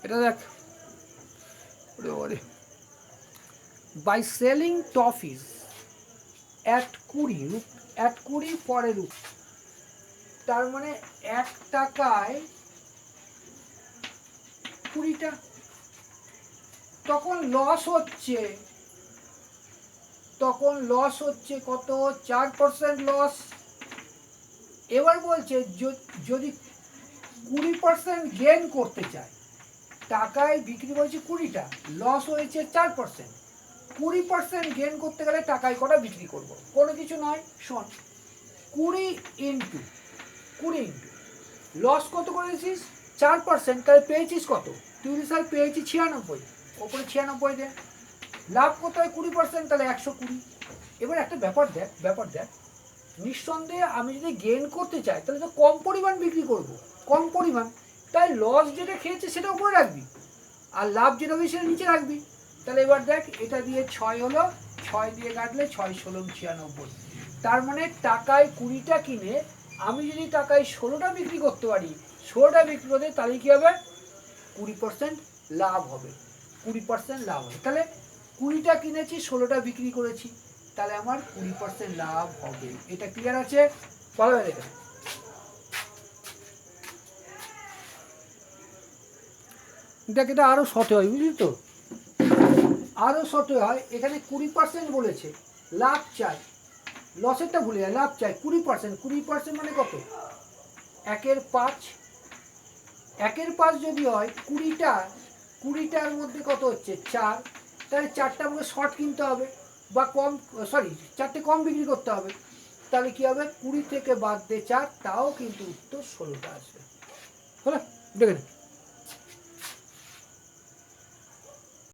এটা দেখ, by selling টফিস at 20 পরে রূপ, তার মানে 1 টাকায় 20টা, তখন লস হচ্ছে কত, 4% লস। এবার বলছে যদি 20% গেন করতে চায়, টাকায় বিক্রি করেছে 20টা, লস হয়েছে 4%, 20% গেন করতে গেলে টাকায় কটা বিক্রি করব, কোনো কিছু নয়, শোন 20 ইন্টু লস কত করেছিস 4%, তাহলে পেয়েছিস কত, তুই স্যার পেয়েছি 96, ওপরে 96 দে, লাভ কত হয় 20%, তাহলে 120। এবার একটা ব্যাপার দেখ, নিঃসন্দেহে আমি যদি গেন করতে চাই তাহলে তো কম পরিমাণ বিক্রি করব, কম পরিমাণ, তাই লস যেটা খেয়েছে সেটা উপরে রাখবি, আর লাভ যেটা হবে সেটা নিচে রাখবি। তাহলে এবার দেখ, এটা দিয়ে 6 হলো, 6 দিয়ে কাটলে 6 16 96, তার মানে টাকায় 20টা কিনে আমি যদি টাকায় 16টা বিক্রি করতে পারি, 16টা বিক্রি করতে, তাহলে কী হবে 20% লাভ হবে, 20% লাভ হবে। তাহলে 20টা কিনেছি, 16টা বিক্রি করেছি, তাহলে আমার 20% লাভ হবে। এটা ক্লিয়ার আছে? ভালো হয়ে দেখে, দেখ এটা আরও শর্টে হয়, বুঝলি তো, আরও শর্টে হয়। এখানে 20% বলেছে, লাভ চাই, লসেরটা ভুলে যায়, লাভ চাই 20%, মানে কত, 1/5, 1/5 যদি হয় 20টার মধ্যে কত হচ্ছে 4, তাহলে 4টা আমাকে শর্ট কিনতে হবে, বা কম, সরি 4টে কম বিক্রি করতে হবে, তাহলে কী হবে 20 থেকে বাদ দিয়ে 4, তাও কিন্তু উত্তর 16টা আসবে। হলো, দেখে